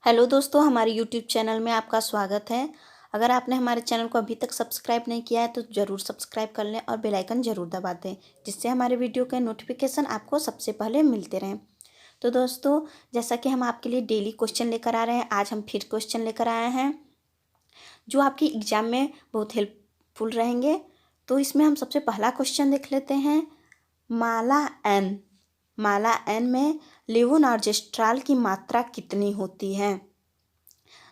Hello दोस्तों, हमारे YouTube channel में आपका स्वागत है। अगर आपने हमारे चैनल को अभी तक सब्सक्राइब नहीं किया है तो ज़रूर सब्सक्राइब कर लें और बेल आइकन ज़रूर दबा दें, जिससे हमारे वीडियो के नोटिफिकेशन आपको सबसे पहले मिलते रहें। तो दोस्तों, जैसा कि हम आपके लिए डेली क्वेश्चन लेकर आ रहे हैं, आज हम फिर क्वेश्चन लेकर आए हैं जो आपकी एग्ज़ाम में बहुत हेल्पफुल रहेंगे। तो इसमें हम सबसे पहला क्वेश्चन देख लेते हैं। माला एन में लेवोनार्जेस्ट्राल की मात्रा कितनी होती है?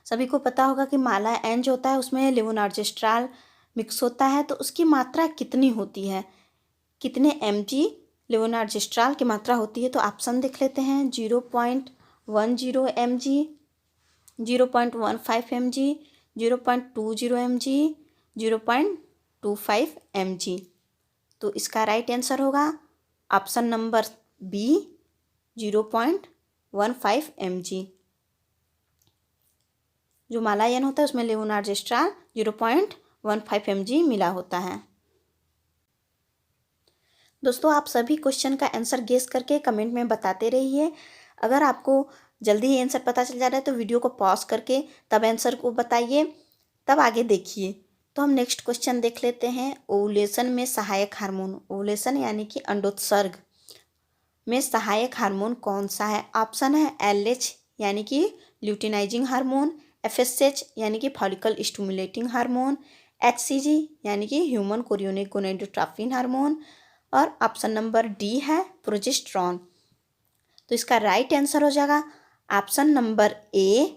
सभी को पता होगा कि माला एन जो होता है उसमें लेवोनार्जेस्ट्राल मिक्स होता है, तो उसकी मात्रा कितनी होती है, कितने mg लेवोनार्जेस्ट्राल की मात्रा होती है? तो ऑप्शन देख लेते हैं। 0.10 mg, 0.15 mg, 0.20 mg, 0.25 mg। तो इसका राइट आंसर होगा ऑप्शन नंबर बी, 0.15 mg। जो मालायन होता है उसमें लेवोनार्जेस्ट्राल 0.15 mg मिला होता है। दोस्तों, आप सभी क्वेश्चन का आंसर गेस करके कमेंट में बताते रहिए। अगर आपको जल्दी ही आंसर पता चल जा रहा है तो वीडियो को पॉज करके तब आंसर को बताइए, तब आगे देखिए। तो हम नेक्स्ट क्वेश्चन देख लेते हैं। ओवुलेशन में सहायक हार्मोन, ओवुलेशन यानी कि अंडोत्सर्ग में सहायक हार्मोन कौन सा है? ऑप्शन है LH यानी कि ल्यूटिनाइजिंग हार्मोन, FSH यानी कि फॉलिकल स्टिमुलेटिंग हार्मोन, HCG यानी कि ह्यूमन कोरियोनिक गोनाडोट्रोपिन हार्मोन, और ऑप्शन नंबर डी है प्रोजेस्टेरॉन। तो इसका राइट आंसर हो जाएगा option number A,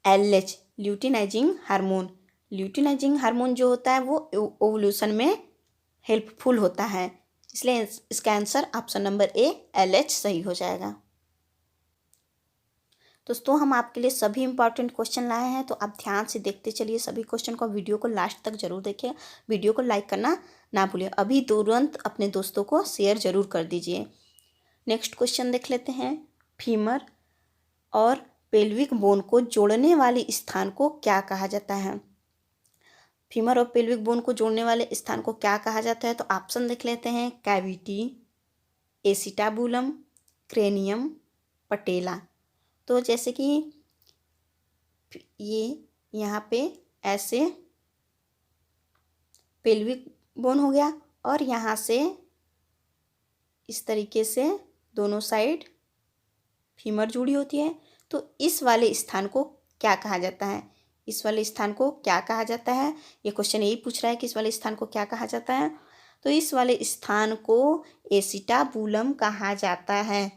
LH luteinizing hormone. Luteinizing hormone जो होता है वो ओवुलेशन में हेल्पफुल होता है, इसलिए इसका answer option number A, LH सही हो जाएगा। दोस्तों, हम आपके लिए सभी इंपॉर्टेंट क्वेश्चन लाए हैं, तो आप ध्यान से देखते चलिए सभी क्वेश्चन को। वीडियो को लास्ट तक जरूर देखें, वीडियो को लाइक करना ना भूलिए। अभी तुरंत अपने दोस्तों को शेयर जरूर कर दीजिए। नेक्स्ट क्वेश्चन देख लेते हैं। फीमर और पेल्विक बोन को जोड़ने वाले स्थान को क्या कहा जाता है? फीमर और पेल्विक बोन को जोड़ने वाले स्थान को क्या कहा जाता है? तो ऑप्शन देख लेते हैं। कैविटी, एसिटाबुलम, क्रेनियम, पटेला। तो जैसे कि ये यहाँ पे ऐसे पेल्विक बोन हो गया और यहाँ से इस तरीके से दोनों साइड फीमर जुड़ी होती है, तो इस वाले स्थान को क्या कहा जाता है? इस वाले स्थान को क्या कहा जाता है? ये क्वेश्चन यही पूछ रहा है कि इस वाले स्थान को क्या कहा जाता है। तो इस वाले स्थान को एसिटाबुलम कहा जाता है।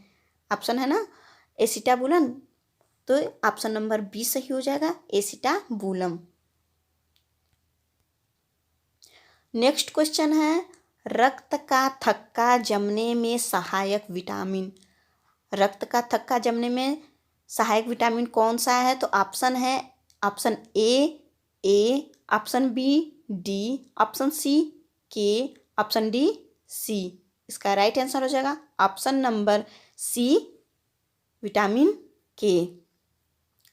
ऑप्शन है ना एसिटाबुलम, तो ऑप्शन नंबर बी सही हो जाएगा, एसिटाबुलम। नेक्स्ट क्वेश्चन है। रक्त का थक्का जमने में सहायक विटामिन, रक्त का थक्का जमने में सहायक विटामिन कौन सा है? तो ऑप्शन है option A, option B D, option C के, ऑप्शन डी सी। इसका राइट आंसर हो जाएगा ऑप्शन नंबर सी, विटामिन के।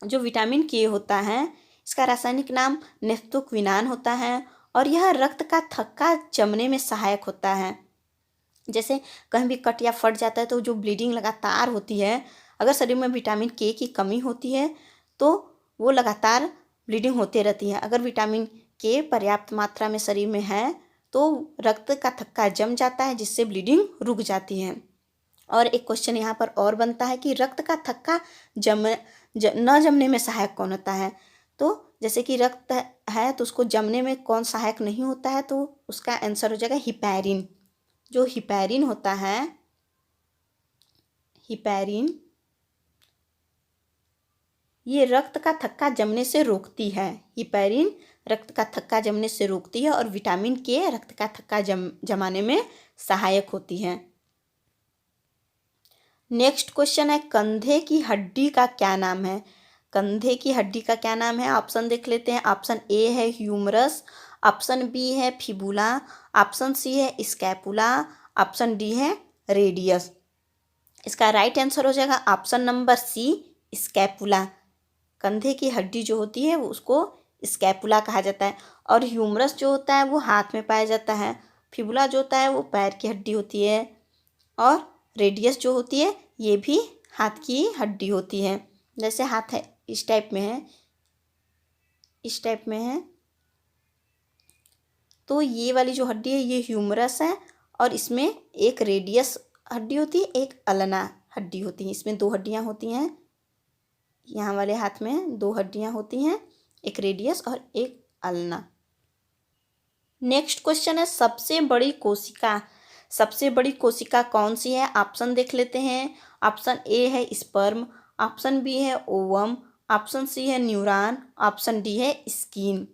जो विटामिन के होता है इसका रासायनिक नाम नेफ्थोक्विनान होता है और यह रक्त का थक्का जमने में सहायक होता है। जैसे कहीं भी कट या फट जाता है तो जो ब्लीडिंग लगातार होती है, अगर शरीर में विटामिन के की कमी होती है तो वो लगातार ब्लीडिंग होती रहती है। अगर विटामिन के पर्याप्त मात्रा में शरीर में है तो रक्त का थक्का जम जाता है, जिससे ब्लीडिंग रुक जाती है। और एक क्वेश्चन यहाँ पर और बनता है कि रक्त का थक्का न जमने में सहायक कौन होता है? तो जैसे कि रक्त है तो उसको जमने में कौन सहायक नहीं होता है? तो उसका आंसर हो जाएगा हिपैरिन। जो हिपैरिन होता है, हिपैरिन ये रक्त का थक्का जमने से रोकती है। हिपैरिन रक्त का थक्का जमने से रोकती है और विटामिन के रक्त का थक्का जमाने में सहायक होती है। नेक्स्ट क्वेश्चन है। कंधे की हड्डी का क्या नाम है? कंधे की हड्डी का क्या नाम है? ऑप्शन देख लेते हैं। ऑप्शन ए है ह्यूमरस, ऑप्शन बी है फिबुला, ऑप्शन सी है स्कैपुला, ऑप्शन डी है रेडियस। इसका राइट आंसर हो जाएगा ऑप्शन नंबर सी, स्कैपुला। कंधे की हड्डी जो होती है वो उसको स्कैपुला कहा जाता है और ह्यूमरस जो होता है वो हाथ में पाया जाता है, फिबुला जो होता है वो पैर की हड्डी होती है और रेडियस जो होती है ये भी हाथ की हड्डी होती है। जैसे हाथ है इस टाइप में है, इस टाइप में है। तो ये वाली जो हड्डी है ये ह्यूमरस है और इसमें एक रेडियस हड्डी होती है, एक अल्ना हड्डी होती है। इसमें दो हड्डियां होती हैं, यहाँ वाले हाथ में दो हड्डियां होती हैं, एक रेडियस और एक अल्ना। नेक्स्ट क्वेश्चन है सबसे बड़ी कोशिका। सबसे बड़ी कोशिका कौन सी है? ऑप्शन देख लेते हैं। ऑप्शन ए है स्पर्म, ऑप्शन बी है ओवम, ऑप्शन सी है न्यूरॉन, ऑप्शन डी है स्किन।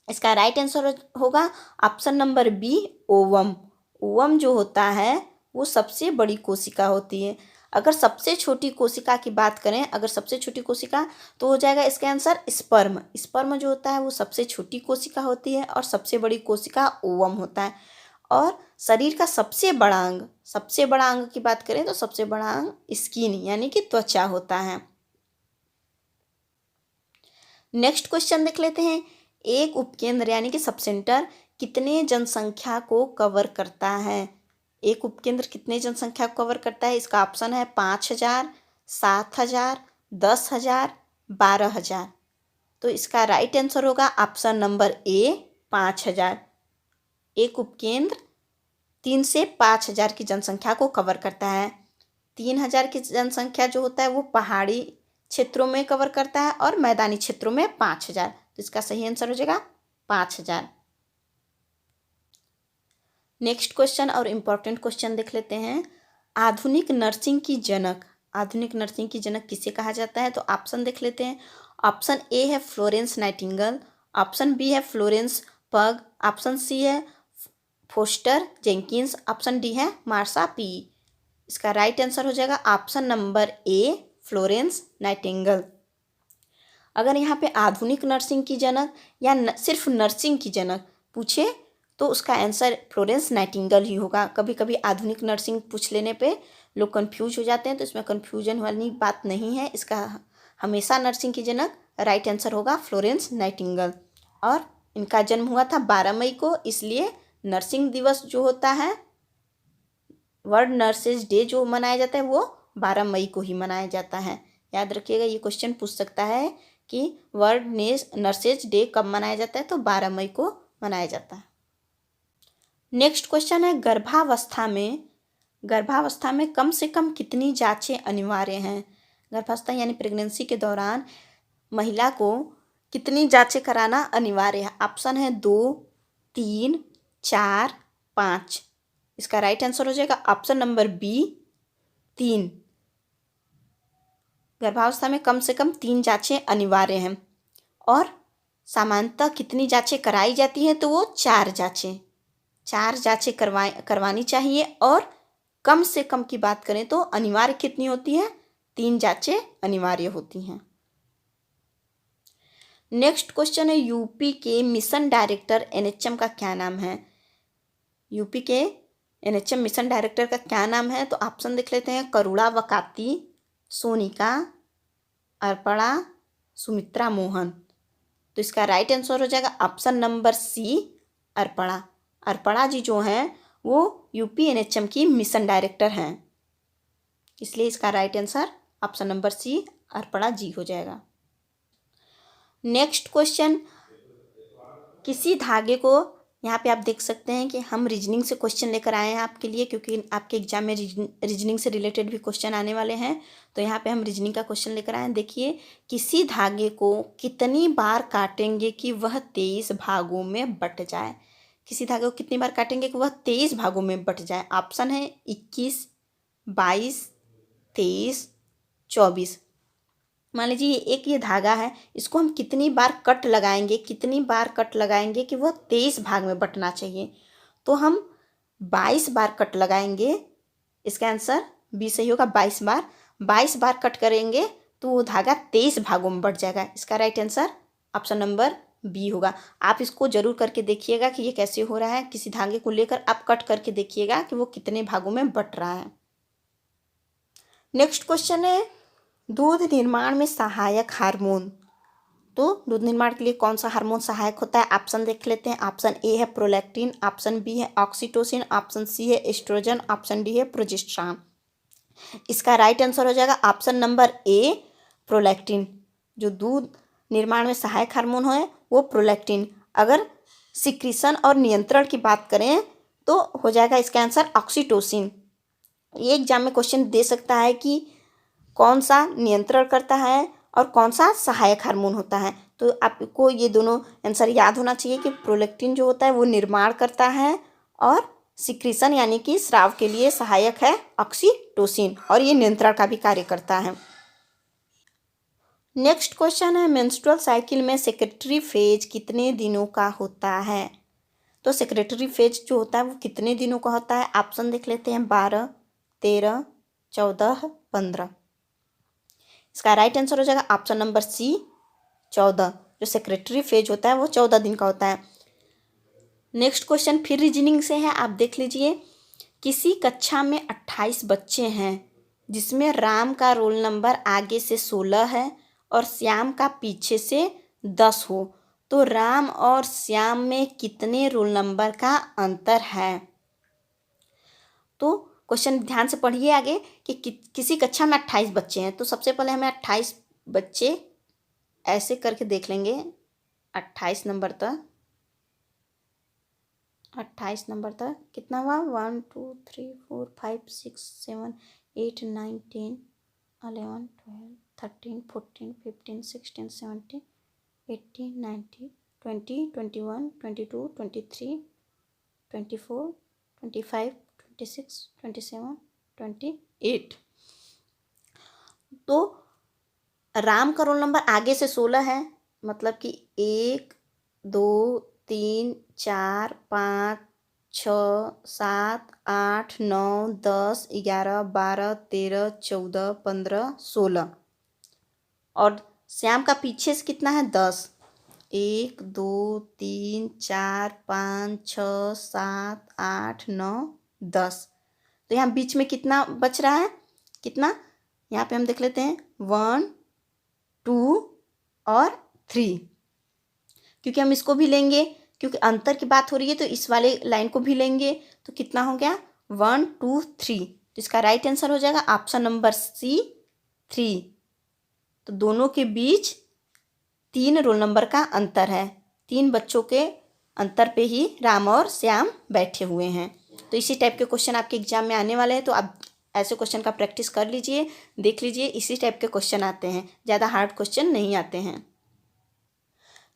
इसका राइट आंसर होगा option number B, ovum. Ovum जो होता है वो सबसे बड़ी कोशिका होती है। अगर सबसे छोटी कोशिका की बात करें, अगर सबसे छोटी कोशिका तो हो जाएगा इसका आंसर स्पर्म। स्पर्म जो होता है वो सबसे छोटी कोशिका होती है और सबसे बड़ी कोशिका ओवम होता है। और शरीर का सबसे बड़ा अंग, सबसे बड़ा अंग की बात करें तो सबसे बड़ा अंग स्किन यानी कि त्वचा होता है। नेक्स्ट क्वेश्चन देख लेते हैं। एक उपकेंद्र यानी कि सब सेंटर कितने जनसंख्या को कवर करता है? एक उपकेंद्र कितने जनसंख्या को कवर करता है? इसका ऑप्शन है 5,000, 7,000, 10,000, 12,000। तो इसका राइट आंसर होगा ऑप्शन नंबर ए, 5,000। एक उपकेंद्र 3 से 5,000 की जनसंख्या को कवर करता है। 3,000 की जनसंख्या जो होता है वो पहाड़ी क्षेत्रों में कवर करता है और मैदानी क्षेत्रों में 5,000। तो इसका सही आंसर हो जाएगा 5,000। नेक्स्ट क्वेश्चन और इम्पोर्टेंट क्वेश्चन देख लेते हैं। आधुनिक नर्सिंग की जनक, आधुनिक नर्सिंग की जनक किसे कहा जाता है? तो ऑप्शन देख लेते हैं। ऑप्शन ए है फ्लोरेंस नाइटिंगेल, ऑप्शन बी है फ्लोरेंस पग, ऑप्शन सी है फोस्टर जेंकिंस, ऑप्शन डी है मार्सा पी। इसका राइट आंसर हो जाएगा option number A, Florence Nightingale. अगर यहाँ पे आधुनिक नर्सिंग की जनक या सिर्फ नर्सिंग की जनक पूछे तो उसका आंसर फ्लोरेंस नाइटिंगेल ही होगा। कभी कभी आधुनिक नर्सिंग पूछ लेने पे लोग कंफ्यूज हो जाते हैं, तो इसमें कंफ्यूजन वाली बात नहीं है। इसका हमेशा नर्सिंग की जनक राइट आंसर होगा फ्लोरेंस नाइटिंगेल। और इनका जन्म हुआ था 12 मई को, इसलिए नर्सिंग दिवस जो होता है, वर्ल्ड नर्सेज डे जो मनाया जाता है वो 12 मई को ही मनाया जाता है। याद रखिएगा, ये क्वेश्चन पूछ सकता है कि वर्ल्ड नर्सेज डे कब मनाया जाता है, तो 12 मई को मनाया जाता है। नेक्स्ट क्वेश्चन है गर्भावस्था में कम से कम कितनी जांचें अनिवार्य हैं? गर्भावस्था यानी प्रेगनेंसी के दौरान महिला को कितनी जांचें कराना अनिवार्य है? ऑप्शन है 2, 3, 4, 5। इसका राइट आंसर हो जाएगा ऑप्शन नंबर बी, 3। गर्भावस्था में कम से कम 3 जांचें अनिवार्य हैं। और सामान्यतः कितनी जांचें कराई जाती हैं? तो वो 4 जांचें करवानी चाहिए। और कम से कम की बात करें तो अनिवार्य कितनी होती है? 3 जांचें अनिवार्य होती हैं। नेक्स्ट क्वेश्चन है यूपी के मिशन डायरेक्टर एनएचएम का क्या नाम है? यूपी के एनएचएम मिशन डायरेक्टर का क्या नाम है? तो ऑप्शन देख लेते हैं। करुणा वकाती, सोनिका, अर्पणा, सुमित्रा मोहन। तो इसका राइट आंसर हो जाएगा option number C, Arpana. Arpana ji जो हैं वो यूपी एनएचएम की मिशन डायरेक्टर हैं, इसलिए इसका right answer option number C, Arpana ji हो जाएगा। नेक्स्ट क्वेश्चन, किसी धागे को, यहाँ पे आप देख सकते हैं कि हम रीजनिंग से क्वेश्चन लेकर आए हैं आपके लिए, क्योंकि आपके एग्जाम में रीजनिंग से रिलेटेड भी क्वेश्चन आने वाले हैं। तो यहाँ पे हम रीजनिंग का क्वेश्चन लेकर आए हैं। देखिए, किसी धागे को कितनी बार काटेंगे कि वह 23 भागों में बट जाए? किसी धागे को कितनी बार काटेंगे कि वह 23 भागों में बट जाए? ऑप्शन है 21, 22, 23, 24। मान लीजिए ये धागा है, इसको हम कितनी बार कट लगाएंगे कि वह 23 भाग में बटना चाहिए? तो हम 22 बार कट लगाएंगे। इसका आंसर बी सही होगा, 22 बार कट करेंगे तो वो धागा 23 भागों में बट जाएगा। इसका right answer option number B होगा। आप इसको जरूर करके देखिएगा कि ये कैसे हो रहा है। किसी धागे को लेकर आप कट करके देखिएगा कि वो कितने भागों में बट रहा है। नेक्स्ट क्वेश्चन है दूध निर्माण में सहायक हार्मोन। तो दूध निर्माण के लिए कौन सा हार्मोन सहायक होता है? ऑप्शन देख लेते हैं। ऑप्शन ए है प्रोलैक्टिन, ऑप्शन बी है ऑक्सीटोसिन, ऑप्शन सी है एस्ट्रोजन, ऑप्शन डी है प्रोजेस्टेरॉन। इसका राइट आंसर हो जाएगा ऑप्शन नंबर ए, प्रोलैक्टिन। जो दूध निर्माण में सहायक हार्मोन है वो प्रोलैक्टिन। अगर सिक्रीशन और नियंत्रण की बात करें तो हो जाएगा इसका आंसर ऑक्सीटोसिन। ये एग्जाम में क्वेश्चन दे सकता है कि कौन सा नियंत्रण करता है और कौन सा सहायक हार्मोन होता है। तो आपको ये दोनों आंसर याद होना चाहिए कि प्रोलैक्टिन जो होता है वो निर्माण करता है और सिक्रीशन यानी कि स्राव के लिए सहायक है ऑक्सीटोसिन, और ये नियंत्रण का भी कार्य करता है। नेक्स्ट क्वेश्चन है मेंस्ट्रुअल साइकिल में सेक्रेटरी फेज कितने दिनों का होता है। तो सेक्रेटरी फेज जो होता है वो कितने दिनों का होता है। ऑप्शन देख लेते हैं 12, 13, 14, 15। इसका राइट आंसर हो जाएगा ऑप्शन नंबर सी 14। जो सेक्रेटरी फेज होता है वो 14 दिन का होता है। नेक्स्ट क्वेश्चन फिर रीजनिंग से है, आप देख लीजिए। किसी कक्षा में 28 बच्चे हैं जिसमें राम का रोल नंबर आगे से 16 है और श्याम का पीछे से 10 हो, तो राम और श्याम में कितने रोल नंबर का अंतर है। तो क्वेश्चन ध्यान से पढ़िए आगे कि किसी कक्षा में 28 बच्चे हैं। तो सबसे पहले हमें 28 बच्चे ऐसे करके देख लेंगे 28 नंबर तक। 28 नंबर तक कितना हुआ 1 2 3 4 5 6 7 8 9 10 11 12 13 14 15 16 17 18 19 20 21 22 23 24 25 26 27 28। तो राम का रोल नंबर आगे से 16 है, मतलब कि 1 2 3 4 5 6 7 8 9 10 11 12 13 14 15 16। और श्याम का पीछे से कितना है 10। 1 2 3 4 5 6 7 8 9 10। तो यहाँ बीच में कितना बच रहा है, कितना, यहाँ पे हम देख लेते हैं 1 2 और 3, क्योंकि हम इसको भी लेंगे, क्योंकि अंतर की बात हो रही है तो इस वाले लाइन को भी लेंगे। तो कितना हो गया 1 2 3। तो इसका राइट आंसर हो जाएगा ऑप्शन नंबर सी 3। तो दोनों के बीच 3 रोल नंबर का अंतर है। 3 बच्चों के अंतर पे ही राम और श्याम बैठे हुए हैं। तो इसी टाइप के क्वेश्चन आपके एग्जाम में आने वाले हैं, तो आप ऐसे क्वेश्चन का प्रैक्टिस कर लीजिए, देख लीजिए। इसी टाइप के क्वेश्चन आते हैं, ज़्यादा हार्ड क्वेश्चन नहीं आते हैं।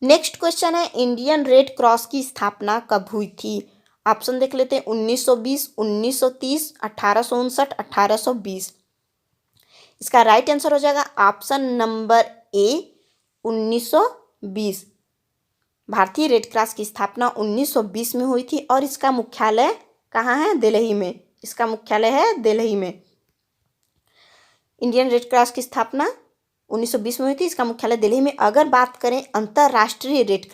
नेक्स्ट क्वेश्चन है इंडियन रेड क्रॉस की स्थापना कब हुई थी। ऑप्शन देख लेते हैं 1920, 1930, 1859, 1820। इसका राइट आंसर हो जाएगा ऑप्शन नंबर ए 1920। भारतीय रेड क्रॉस की स्थापना 1920 में हुई थी और इसका मुख्यालय कहाँ है, दिल्ली में। इसका मुख्यालय है दिल्ली में। इंडियन रेड क्रॉस की स्थापना 1920 में हुई थी, इसका मुख्यालय दिल्ली में। अगर बात करें अंतर्राष्ट्रीय रेड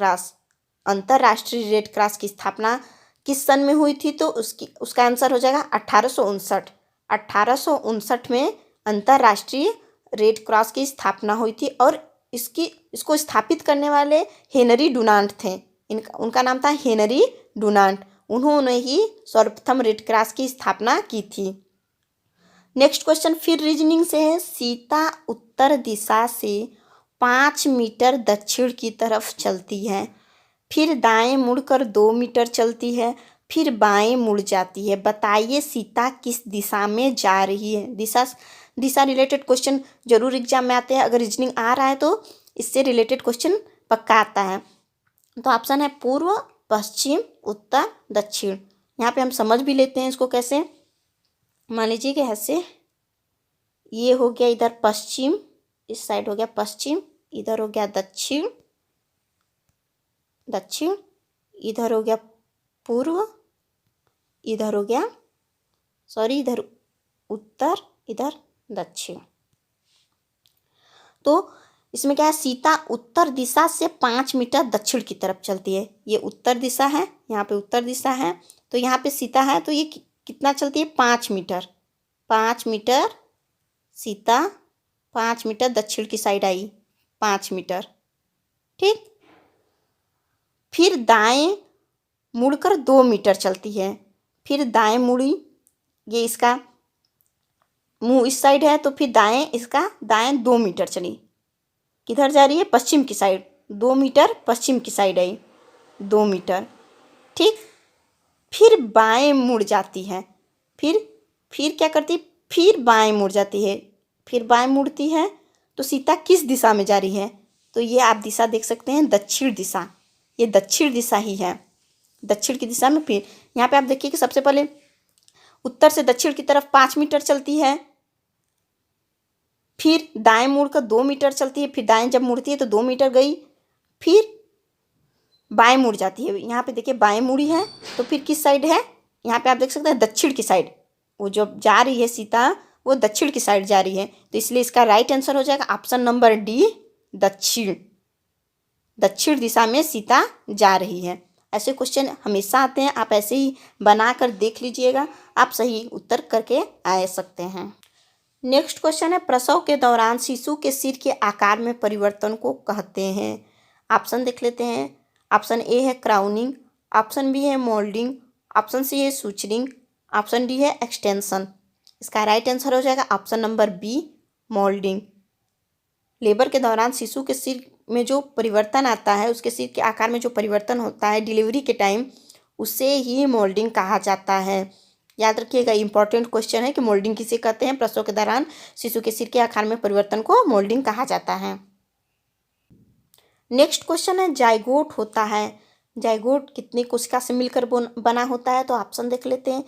क्रॉस की स्थापना किस सन में हुई थी, तो उसका आंसर हो जाएगा 1859। 1859 में अंतर्राष्ट्रीय रेड क्रॉस की स्थापना हुई थी और इसको स्थापित करने वाले हेनरी डुनांट थे। उनका नाम था हेनरी डुनांट। उन्होंने ही सर्वप्रथम रेड क्रॉस की स्थापना की थी। नेक्स्ट क्वेश्चन फिर रीजनिंग से है। सीता उत्तर दिशा से 5 मीटर दक्षिण की तरफ चलती है, फिर दाएं मुड़कर 2 मीटर चलती है, फिर बाएं मुड़ जाती है। बताइए सीता किस दिशा में जा रही है। दिशा रिलेटेड क्वेश्चन जरूर एग्जाम में आते हैं। अगर रीजनिंग आ रहा है तो इससे रिलेटेड क्वेश्चन पक्का आता है। तो ऑप्शन है पूर्व, पश्चिम, उत्तर, दक्षिण। यहाँ पे हम समझ भी लेते हैं इसको कैसे। मान लीजिए कि ऐसे ये हो गया इधर पश्चिम, इस साइड हो गया पश्चिम, इधर हो गया दक्षिण, इधर हो गया पूर्व, इधर हो गया इधर उत्तर, इधर दक्षिण। तो इसमें क्या है, सीता उत्तर दिशा से 5 मीटर दक्षिण की तरफ चलती है। ये उत्तर दिशा है, यहाँ पे उत्तर दिशा है, तो यहाँ पे सीता है तो ये कितना चलती है 5 मीटर। 5 मीटर सीता 5 मीटर दक्षिण की साइड आई, 5 मीटर, ठीक। फिर दाएं मुड़कर 2 मीटर चलती है, फिर दाएं मुड़ी, ये इसका मुंह इस साइड है तो फिर दाएं 2 मीटर चली। किधर जा रही है? पश्चिम की साइड। 2 मीटर पश्चिम की साइड आई, 2 मीटर। ठीक, फिर बाएं मुड़ जाती है। फिर क्या करती है? फिर बाएं मुड़ जाती है। फिर बाएं मुड़ती है तो सीता किस दिशा में जा रही है? तो ये आप दिशा देख सकते हैं, दक्षिण दिशा। ये दक्षिण दिशा ही है। दक्षिण की दिशा में फिर यहाँ पे आप देखिए कि सबसे पहले उत्तर से दक्षिण की तरफ 5 मीटर चलती है, फिर दाएं मुड़कर 2 मीटर चलती है, फिर दाएं जब मुड़ती है तो 2 मीटर गई, फिर बाएं मुड़ जाती है। यहाँ पे देखिए बाएं मुड़ी है तो फिर किस साइड है? यहाँ पे आप देख सकते हैं दक्षिण की साइड। वो जो जा रही है सीता, वो दक्षिण की साइड जा रही है, तो इसलिए इसका राइट आंसर हो जाएगा ऑप्शन नंबर डी, दक्षिण। दक्षिण दिशा में सीता जा रही है। ऐसे क्वेश्चन हमेशा आते हैं, आप ऐसे ही बना कर देख लीजिएगा, आप सही उत्तर करके आ सकते हैं। नेक्स्ट क्वेश्चन है, प्रसव के दौरान शिशु के सिर के आकार में परिवर्तन को कहते हैं। ऑप्शन देख लेते हैं। ऑप्शन ए है क्राउनिंग, ऑप्शन बी है मोल्डिंग, ऑप्शन सी है सूचरिंग, ऑप्शन डी है एक्सटेंशन। इसका राइट आंसर हो जाएगा option number B, moulding. Labour के दौरान शिशु के सिर में जो परिवर्तन आता है, उसके सिर के आकार में जो परिवर्तन होता है डिलीवरी के टाइम, उसे ही मोल्डिंग कहा जाता है। याद रखिएगा, इंपॉर्टेंट क्वेश्चन है कि मोल्डिंग किसे कहते हैं। प्रसव के दौरान शिशु के सिर के आकार में परिवर्तन को मोल्डिंग कहा जाता है। नेक्स्ट क्वेश्चन है, जाइगोट होता है। जाइगोट कितनी कोशिका से मिलकर बना होता है? तो ऑप्शन देख लेते हैं।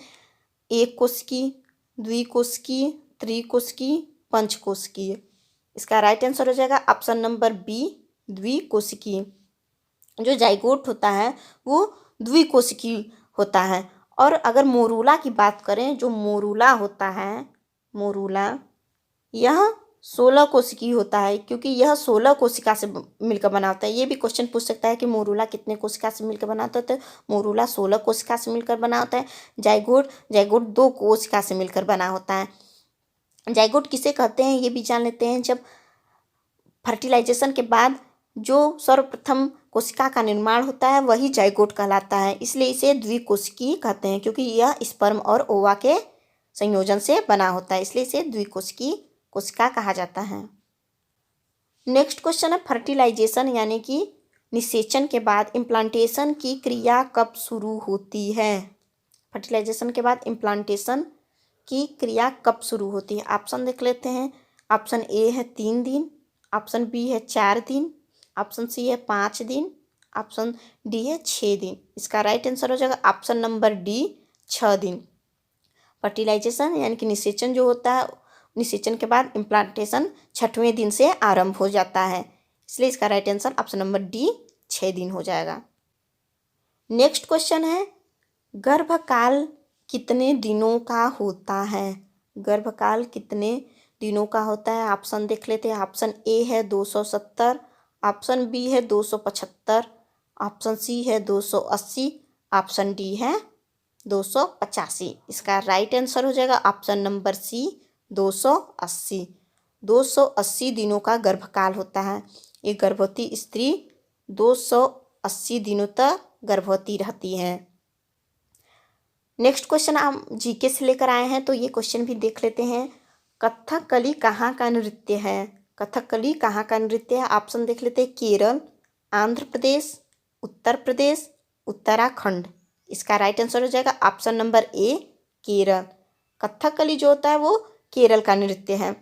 एक कोशिकी, द्विकोशिकी, त्रिकोशिकी, पंचकोशिकीय। इसका राइट आंसर हो जाएगा ऑप्शन नंबर बी, द्विकोशिकी। जो जाइगोट होता है वो द्विकोशिकी होता है। और अगर मोरूला की बात करें, जो मोरूला होता है, मोरूला, यह 16 कोशिकी होता है, क्योंकि यह 16 कोशिका से मिलकर बना होता है। ये भी क्वेश्चन पूछ सकता है कि मोरूला कितने कोशिका से मिलकर बना होता है, तो मोरूला 16 कोशिका से मिलकर बना होता है। जाइगोट 2 कोशिका से मिलकर बना होता है। जाइगोट किसे कहते हैं ये भी जान लेते हैं। जब फर्टिलाइजेशन के बाद जो सर्वप्रथम कोशिका का निर्माण होता है वही जाइगोट कहलाता है, इसलिए इसे द्विकोशिकी कहते हैं, क्योंकि यह स्पर्म और ओवा के संयोजन से बना होता है, इसलिए इसे द्विकोशिकी कोशिका कहा जाता है। नेक्स्ट क्वेश्चन है, फर्टिलाइजेशन यानी कि निषेचन के बाद इम्प्लांटेशन की क्रिया कब शुरू होती है? फर्टिलाइजेशन के बाद इम्प्लांटेशन की क्रिया कब शुरू होती है? ऑप्शन देख लेते हैं। ऑप्शन ए है 3 दिन, ऑप्शन बी है 4 दिन, ऑप्शन सी है 5 दिन, ऑप्शन डी है 6 दिन। इसका राइट आंसर हो जाएगा ऑप्शन नंबर डी, 6 दिन। फर्टिलाइजेशन यानी कि निषेचन जो होता है, निषेचन के बाद इम्प्लांटेशन 6वें दिन से आरंभ हो जाता है, इसलिए इसका right answer option number D, 6 दिन हो जाएगा। नेक्स्ट क्वेश्चन है, गर्भकाल कितने दिनों का होता है? गर्भकाल कितने दिनों का होता है? ऑप्शन देख लेते हैं। ऑप्शन ए है 270, ऑप्शन बी है 275, ऑप्शन सी है 280, ऑप्शन डी है 285। इसका राइट आंसर हो जाएगा ऑप्शन नंबर सी, 280। 280 दिनों का गर्भकाल होता है। एक गर्भवती स्त्री 280 दिनों तक गर्भवती रहती है। नेक्स्ट क्वेश्चन हम जीके से लेकर आए हैं, तो ये क्वेश्चन भी देख लेते हैं। कथकली कहाँ का नृत्य है? कथकली कहाँ का नृत्य है? ऑप्शन देख लेते हैं। केरल, आंध्र प्रदेश, उत्तर प्रदेश, उत्तराखंड। इसका राइट आंसर हो जाएगा option number A, Kerala. Kathakali जो होता है वो केरल का नृत्य है।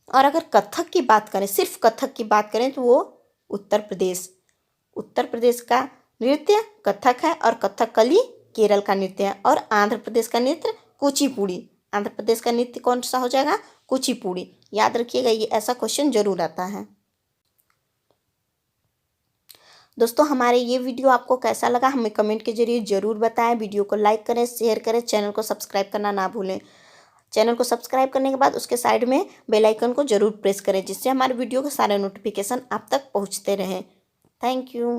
और अगर कथक की बात करें, सिर्फ कथक की बात करें, तो वो उत्तर प्रदेश का नृत्य कथक है, और कथकली केरल का नृत्य है। और आंध्र प्रदेश का नृत्य कुचिपुड़ी। आंध्र प्रदेश का नृत्य कौन सा हो जाएगा? कुचिपुड़ी। याद रखिएगा, ये ऐसा क्वेश्चन जरूर आता है। दोस्तों, हमारे ये वीडियो आपको कैसा लगा हमें कमेंट के जरिए ज़रूर बताएं। वीडियो को लाइक करें, शेयर करें, चैनल को सब्सक्राइब करना ना भूलें। चैनल को सब्सक्राइब करने के बाद उसके साइड में बेल आइकन को ज़रूर प्रेस करें, जिससे हमारे वीडियो के सारे नोटिफिकेशन आप तक पहुँचते रहें। Thank you.